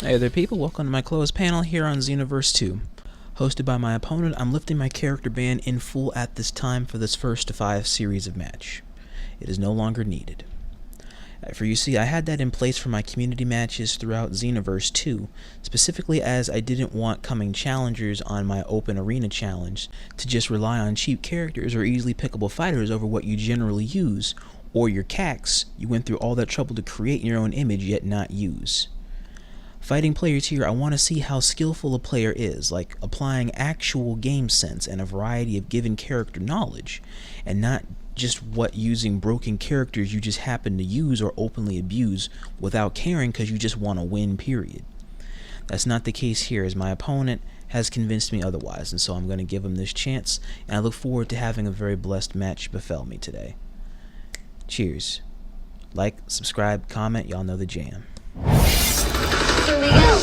Hey there people, welcome to my closed panel here on Xenoverse2. Hosted by my opponent, I'm lifting my character ban in full at this time for this first to 5 series of match. It is no longer needed. For you see, I had that in place for my community matches throughout Xenoverse2, specifically as I didn't want coming challengers on my open arena challenge to just rely on cheap characters or easily pickable fighters over what you generally use, or your CaCs you went through all that trouble to create in your own image yet not use. Fighting players here, I want to see how skillful a player is, like applying actual game sense and a variety of given character knowledge, and not just what using broken characters you just happen to use or openly abuse without caring because you just want to win, period. That's not the case here, as my opponent has convinced me otherwise, and so I'm going to give him this chance, and I look forward to having a very blessed match befell me today. Cheers. Like, subscribe, comment, y'all know the jam. Here we go.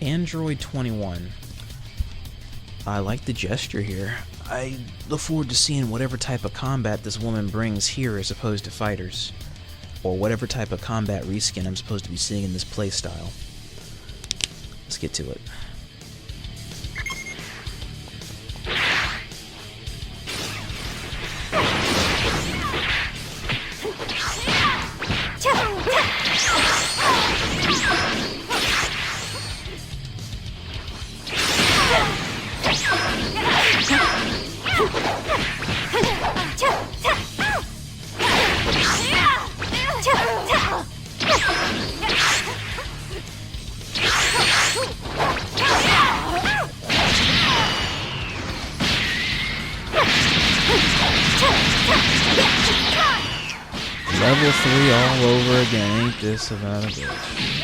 Android 21. I like the gesture here. I look forward to seeing whatever type of combat this woman brings here as opposed to Fighterz, or whatever type of combat reskin I'm supposed to be seeing in this playstyle. Let's get to it. Level 3 all over again, ain't this about a bitch?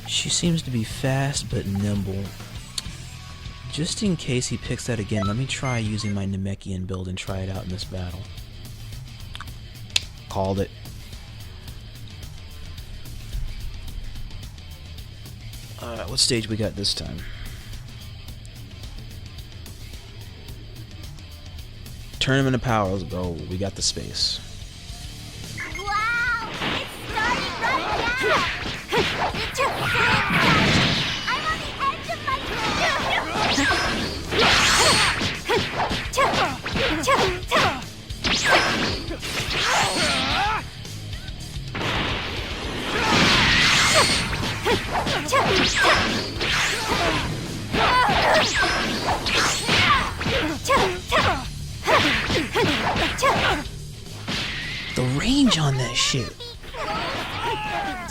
She seems to be fast but nimble. Just in case he picks that again, let me try using my Namekian build and try it out in this battle. Called it. Alright, what stage we got this time? Tournament of Power, let's go. We got the space. Wow! It's starting right now! It took so long! I'm on the edge of my The range on that shit.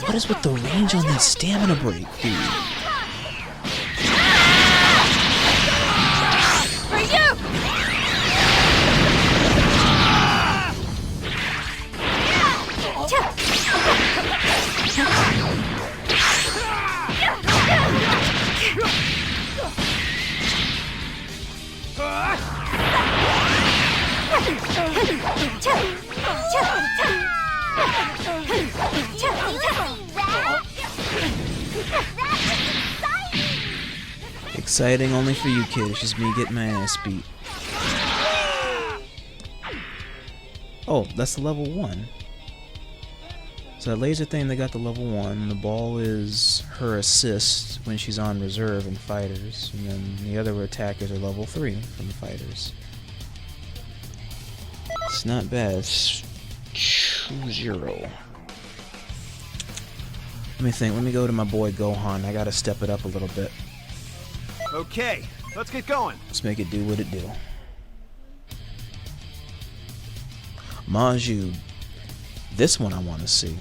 What is with the range on that stamina break, dude? For you! Exciting only for you, kid. It's just me getting my ass beat. Oh, that's the level 1. So that laser thing, they got the level 1. The ball is her assist when she's on reserve in Fighterz. And then the other attackers are level 3 from the Fighterz. It's not bad. It's 2-0. Let me think. Let me go to my boy Gohan. I gotta step it up a little bit. Okay, let's get going. Let's make it do what it do. Majuub. This one I want to see.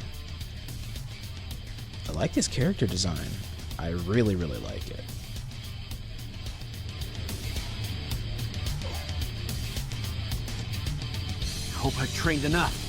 I like his character design. I really, really like it. I hope I've trained enough.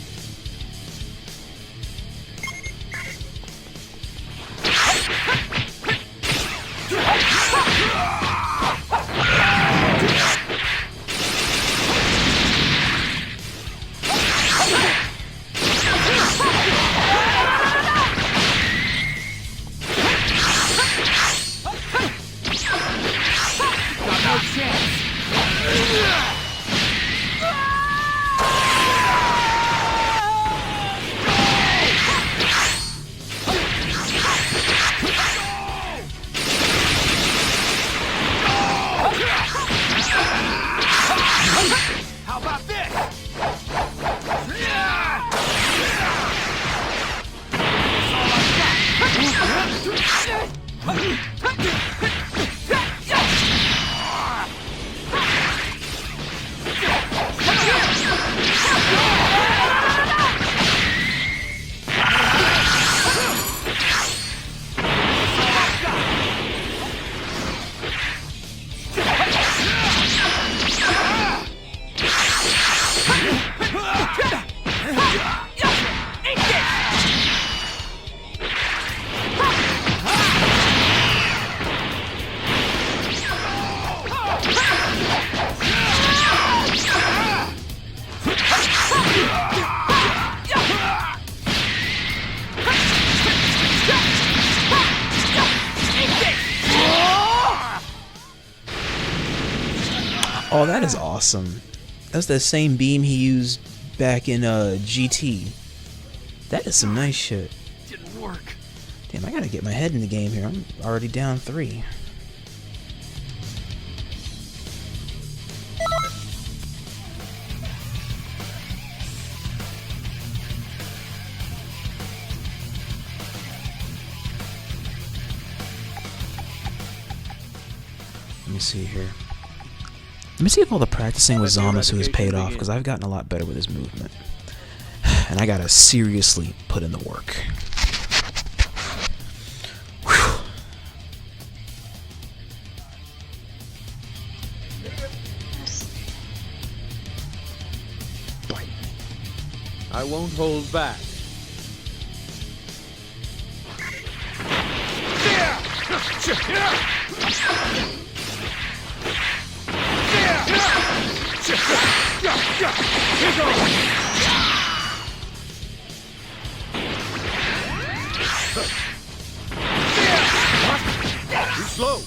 Oh, that is awesome. That's the same beam he used back in GT. That is some nice shit. Didn't work. Damn, I gotta get my head in the game here. I'm already down 3. Let me see here. Let me see if all the practicing with Zamasu has paid off, because I've gotten a lot better with his movement. And I gotta seriously put in the work. Whew. Bite me. I won't hold back. Too slow.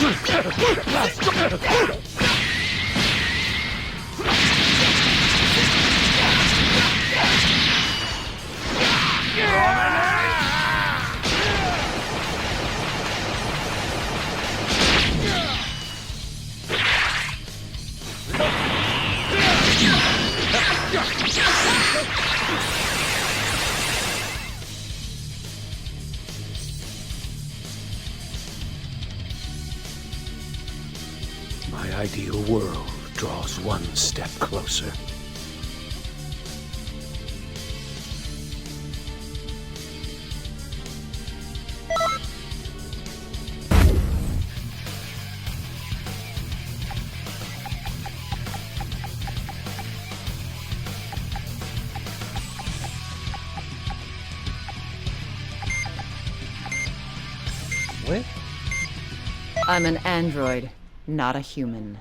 My ideal world draws one step closer. What? I'm an android, not a human.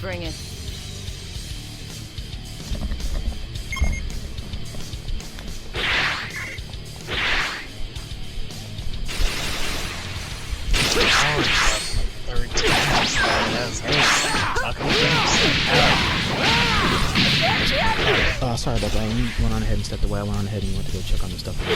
Bring it. Sorry about that. When you went on ahead and stepped away, I went on ahead and went to go check on the stuff. What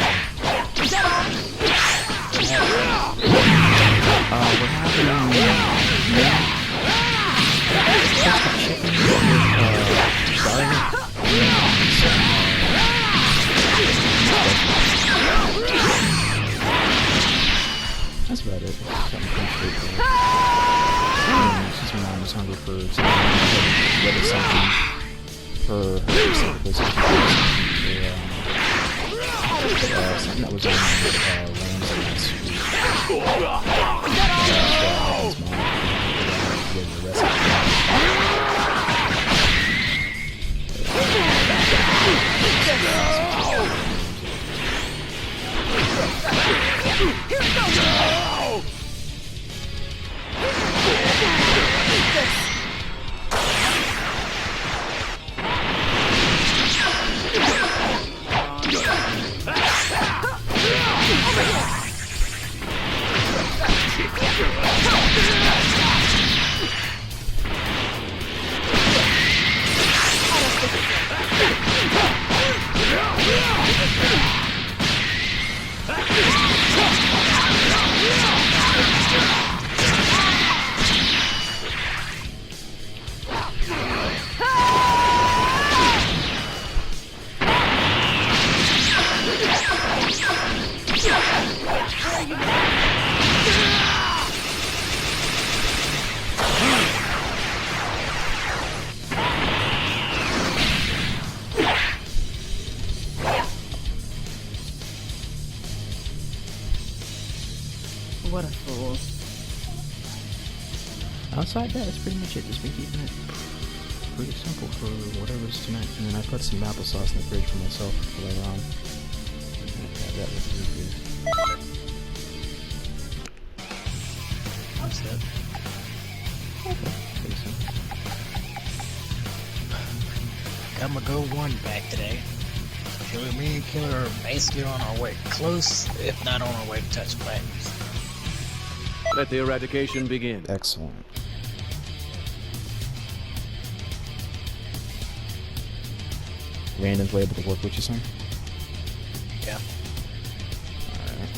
That's about it. Something pretty since my mom was hungry for something for specifically something that was on Rams and that sweet. What a fool. Outside that, that's pretty much it. Just been keeping it pretty simple for whatever's tonight. And then I put some applesauce in the fridge for myself for later on. That was really good. What's that? Okay, pretty simple. Got my Go 1 back today. Killer, me and Killer are basically on our way close, if not on our way to touch platinums. Let the eradication begin. Excellent. Random's able to work with you, son? Yeah. Alright.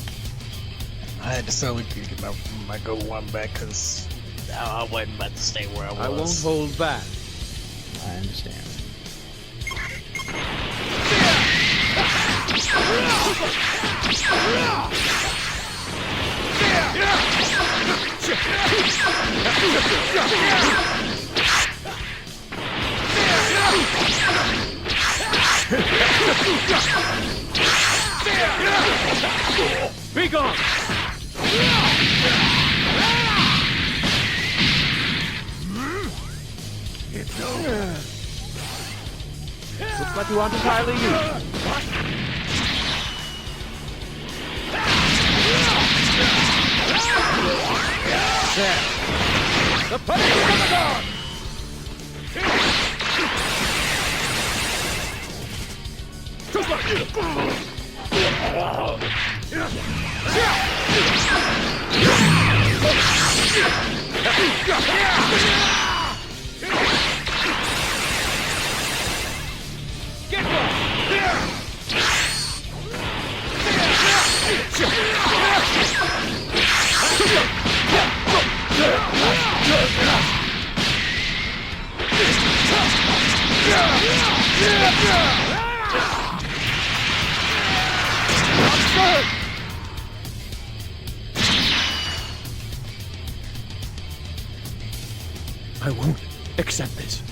I had to slowly get my Go 1 back because I wasn't about to stay where I was. I won't hold back. I understand. Be gone! It's over. Looks like you want entirely you. The pinnacle! I won't accept this.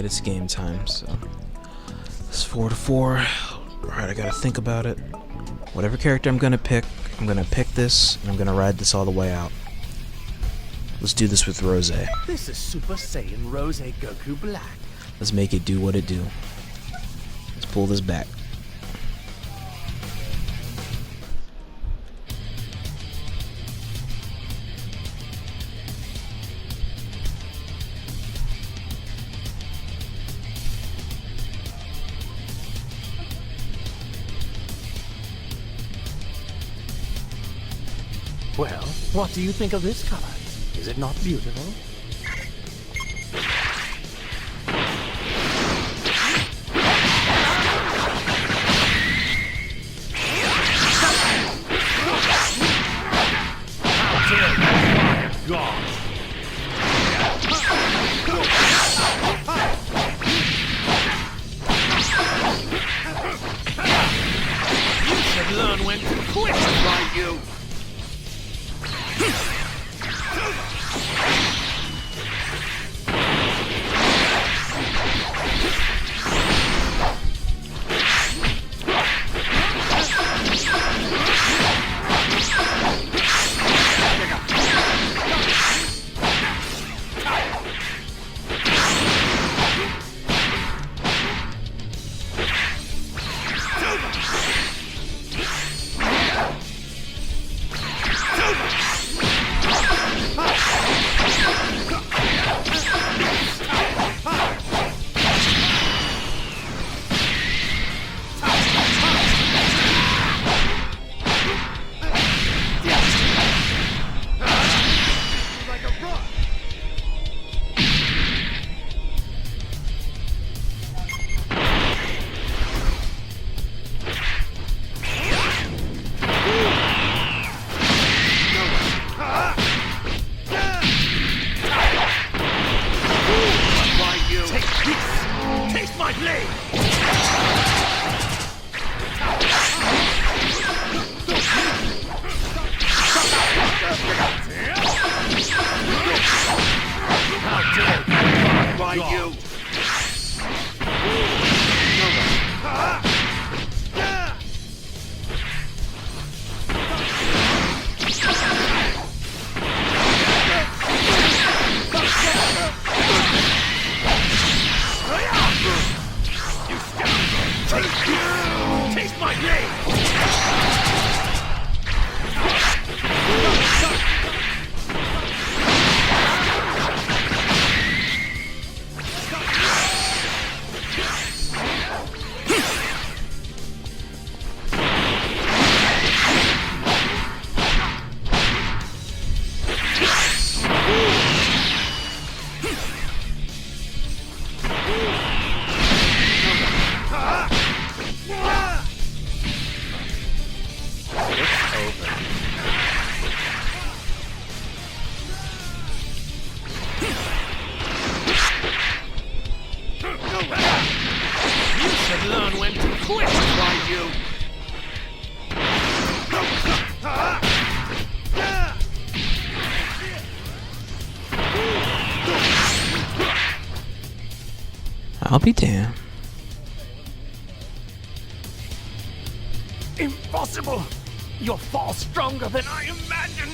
it's game time, so it's 4 to 4. Alright, I gotta think about it. Whatever character I'm gonna pick this, and I'm gonna ride this all the way out. Let's do this with Rose. This is Super Saiyan Rose Goku Black. Let's make it do what it do. Let's pull this back. Well, what do you think of this card? Is it not beautiful? God. You should learn when to quit, right, you? I'll be damned. Impossible! You're far stronger than I imagined!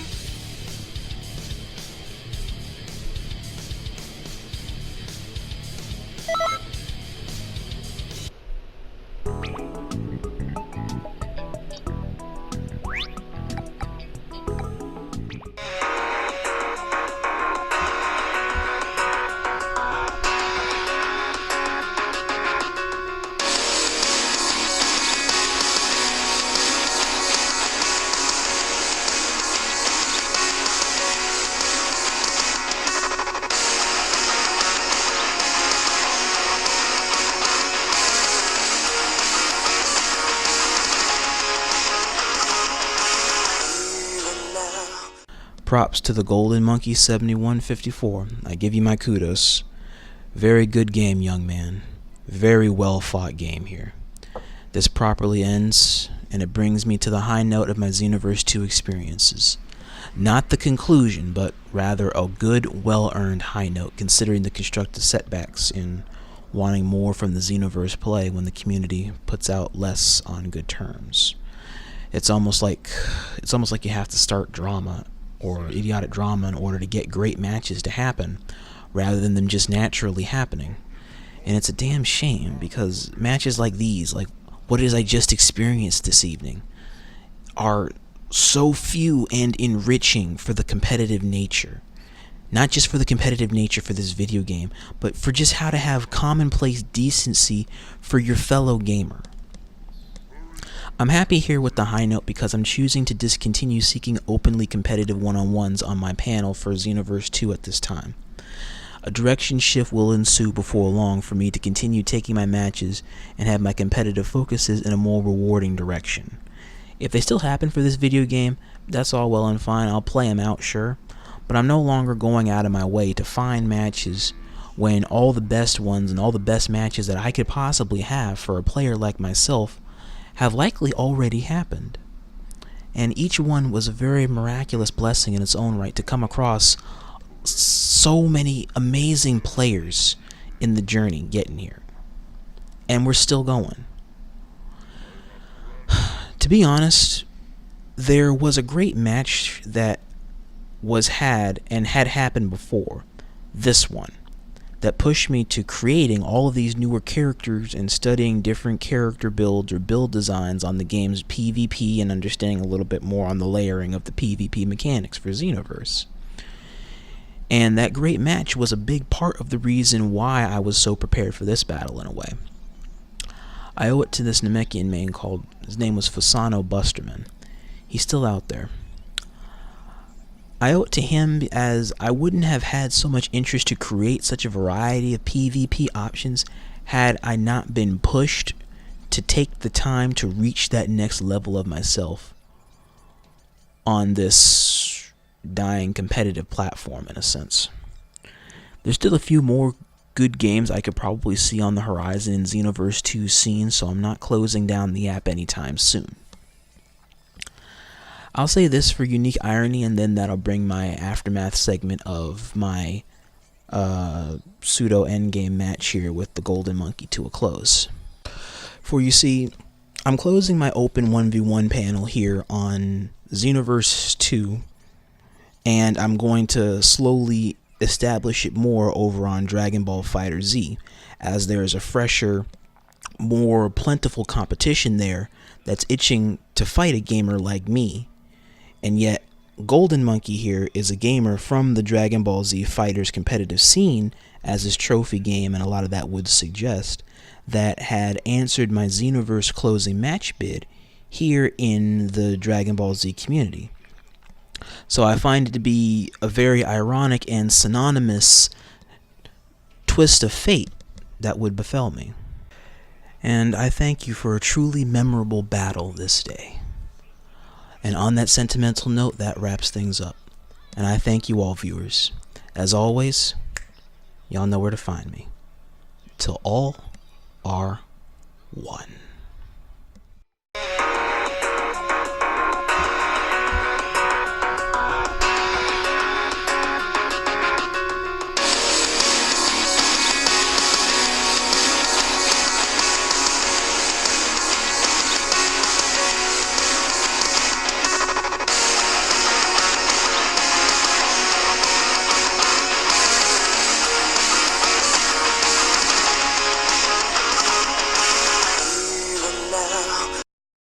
Props to the GoldenMonkey7154. I give you my kudos. Very good game, young man. Very well fought game here. This properly ends, and it brings me to the high note of my Xenoverse 2 experiences. Not the conclusion, but rather a good, well-earned high note, considering the constructive setbacks in wanting more from the Xenoverse play when the community puts out less on good terms. It's almost like you have to start drama or idiotic drama in order to get great matches to happen, rather than them just naturally happening. And it's a damn shame, because matches like these, like what it is I just experienced this evening, are so few and enriching for the competitive nature. Not just for the competitive nature for this video game, but for just how to have commonplace decency for your fellow gamer. I'm happy here with the high note because I'm choosing to discontinue seeking openly competitive one-on-ones on my panel for Xenoverse 2 at this time. A direction shift will ensue before long for me to continue taking my matches and have my competitive focuses in a more rewarding direction. If they still happen for this video game, that's all well and fine, I'll play them out, sure, but I'm no longer going out of my way to find matches when all the best ones and all the best matches that I could possibly have for a player like myself have likely already happened. And each one was a very miraculous blessing in its own right to come across so many amazing players in the journey getting here. And we're still going. To be honest, there was a great match that was had and had happened before this one that pushed me to creating all of these newer characters and studying different character builds or build designs on the game's PvP and understanding a little bit more on the layering of the PvP mechanics for Xenoverse. And that great match was a big part of the reason why I was so prepared for this battle in a way. I owe it to this Namekian main called, his name was Fasano Busterman. He's still out there. I owe it to him as I wouldn't have had so much interest to create such a variety of PvP options had I not been pushed to take the time to reach that next level of myself on this dying competitive platform in a sense. There's still a few more good games I could probably see on the horizon in Xenoverse 2 scene, so I'm not closing down the app anytime soon. I'll say this for unique irony, and then that'll bring my aftermath segment of my pseudo endgame match here with the Golden Monkey to a close. For you see, I'm closing my open 1v1 panel here on Xenoverse 2, and I'm going to slowly establish it more over on Dragon Ball FighterZ, as there is a fresher, more plentiful competition there that's itching to fight a gamer like me. And yet, Golden Monkey here is a gamer from the Dragon Ball Z Fighterz competitive scene, as his trophy game and a lot of that would suggest, that had answered my Xenoverse closing match bid here in the Dragon Ball Z community. So I find it to be a very ironic and synonymous twist of fate that would befell me. And I thank you for a truly memorable battle this day. And on that sentimental note, that wraps things up. And I thank you all, viewers. As always, y'all know where to find me. Till all are one.